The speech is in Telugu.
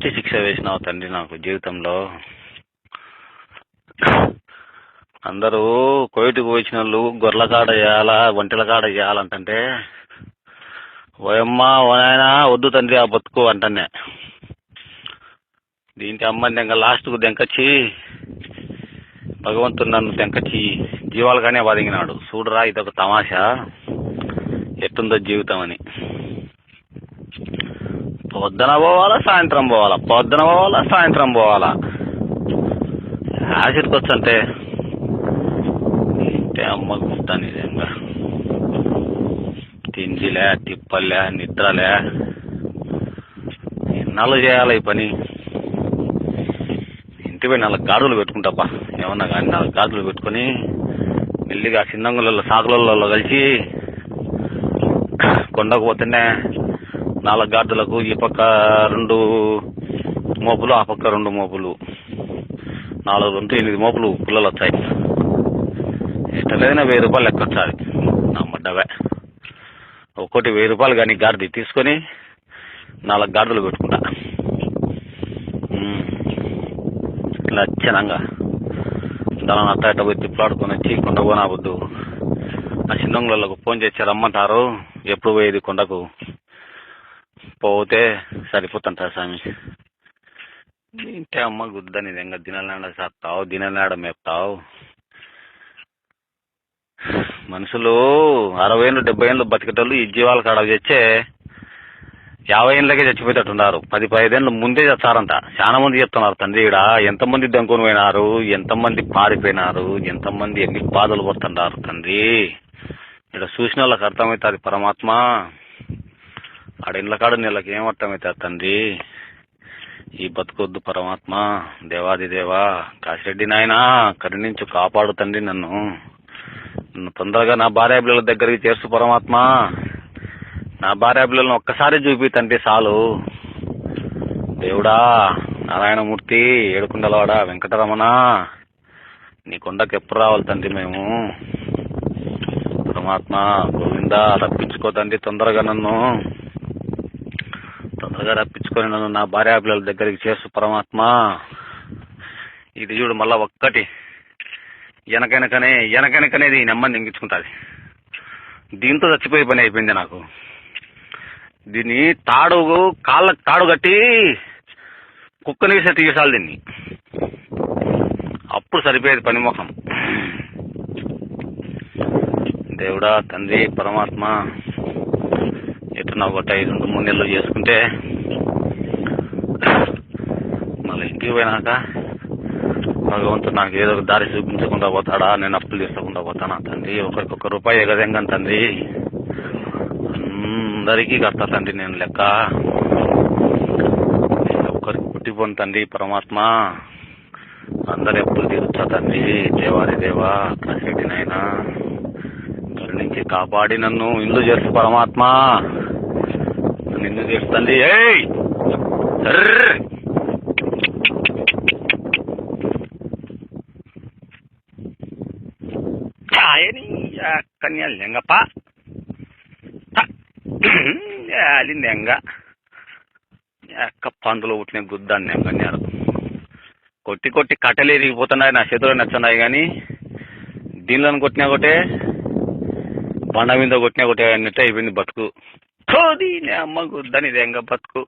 మంచి శిక్ష వేసినావు తండ్రి నాకు జీవితంలో. అందరూ కోయిటికి వచ్చిన వాళ్ళు గొర్రెల కాడ చేయాలా, ఒంటెల కాడ చేయాలంటే ఓయమ్మ ఓనాయన వద్దు తండ్రి ఆ బతుకు అంటనే. దీంట్లో అమ్మని దెంగ లాస్ట్కు దెంకచ్చి భగవంతుడు నన్ను దెంకచ్చి జీవాలుగానే వదిగినాడు. చూడరా ఇదొక తమాషా ఎట్టుందో జీవితం అని. పొద్దున పోవాలా సాయంత్రం పోవాలా, పొద్దున పోవాలా సాయంత్రం పోవాలా. యాసిడ్కి వచ్చంటే ఇంటే అమ్మ గుర్తాను నిజంగా. తిండిలే, తిప్పలే, నిద్రలే, ఎన్నాళ్ళు చేయాలి ఈ పని. ఇంటిపై 4 గాడులు పెట్టుకుంటాపా ఏమన్నా కానీ. 4 గాడులు పెట్టుకొని మెల్లిగా చిన్నంగులలో సాకులలో కలిసి కొండకు పోతేనే 4 గాడులకు ఈ పక్క 2 మోపులు, ఆ పక్క 2 మోపులు, 4 2 8 మోపులు పుల్లలు వచ్చాయి. ఎట్టలేదైనా 1000 రూపాయలు లెక్క వచ్చాది నా మడ్డవే. ఒక్కోటి 1000 రూపాయలు కానీ గాడిది తీసుకొని 4 గాడులు పెట్టుకుంటా. లచ్చనంగా దాని అట్ట ఇట్ట పోయి తిప్పలాడుకొని వచ్చి కొండ పోనాబద్దు. ఆ చిన్నంగులకు ఫోన్ చేసి రమ్మంటారు. ఎప్పుడు పోయేది కొండకు? పోతే సరిపోతుంటారు స్వామి. ఇంటే అమ్మ గుద్దని ఇంకా దిననాడ చేస్తావు, దిననాడ మేపుతావు. మనుషులు 60 ఏళ్ళు 70 ఏళ్ళు బతికేటోళ్ళు ఈ జీవాల కాడ తెచ్చే 50 ఏళ్ళకే చచ్చిపోయేటట్టున్నారు. 10-15 ఏళ్ళు ముందే చచ్చారంట. చాలా మంది చెప్తున్నారు తండ్రి. ఇక్కడ ఎంతమంది దంకొని పోయినారు, ఎంతమంది పారిపోయినారు, ఎంతమంది ఎన్ని బాధలు పడుతున్నారు తండ్రి. ఇక్కడ చూసిన వాళ్ళకి అర్థమవుతుంది పరమాత్మ. ఆడ ఇండ్ల కాడ నీళ్ళకి ఏం అర్థమవుతుంది తండ్రి. ఈ బతుకొద్దు పరమాత్మ. దేవాది దేవా కాశిరెడ్డి నాయన కరుణించు, కాపాడు తండ్రి. నన్ను తొందరగా నా భార్య పిల్లల దగ్గరికి చేర్చు పరమాత్మ. నా భార్య పిల్లలను ఒక్కసారి చూపి తండ్రి చాలు. దేవుడా, నారాయణమూర్తి, ఏడుకుండలవాడ, వెంకటరమణ, నీ కొండకు ఎప్పుడు రావాలి తండ్రి మేము. పరమాత్మ గోవింద రప్పించుకో తండ్రి. తొందరగా రప్పించుకొని నన్ను నా భార్య పిల్లల దగ్గరికి చేర్చు పరమాత్మ. ఇది చూడు మళ్ళా ఒక్కటి వెనకనకనేది ఈ నెమ్మది ఎంగించుకుంటుంది. దీంతో చచ్చిపోయే పని అయిపోయింది నాకు. దీన్ని కాళ్ళకు తాడు కట్టి కుక్కనేసి తీసాలి దీన్ని. అప్పుడు సరిపోయేది పని ముఖం. దేవుడా తండ్రి పరమాత్మ, ఎట్లా ఒకటి 2-3 నెలలు చేసుకుంటే మళ్ళీ ఇంటికి పోయినాక భగవంతుడు నాకు ఏదో ఒక దారి చూపించకుండా పోతాడా, నేను అప్పులు తీసుకోకుండా పోతానా తండ్రి. ఒకరికొక రూపాయి ఎగదెంగను తండ్రి. అందరికీ కడతా తండ్రి నేను లెక్క. ఒక్కరికి పుట్టిపోను తండ్రి పరమాత్మ. అందరి అప్పులు తీరుస్తా తండ్రి. దేవాది దేవా కాశిరెడ్డి నాయన కరుణించి కాపాడి నన్ను ఇల్లు చేస్తూ పరమాత్మ. నిన్ను చేస్తుంది. కన్యాలు లెంగప్ప లెంగ ఎక్క పందులో పుట్టిన గుద్దాన్ని కన్యాలు కొట్టి కొట్టి కట్టెలు ఎరిగిపోతున్నాయి. నా చేతులు నచ్చున్నాయి కానీ దీనిలో కొట్టినా ఒకటే, బండ మీద కొట్టినా ఒకటే అన్నట్టు అయిపోయింది బతుకు. అమ్మ గుద్దని లెంగ బతుకు.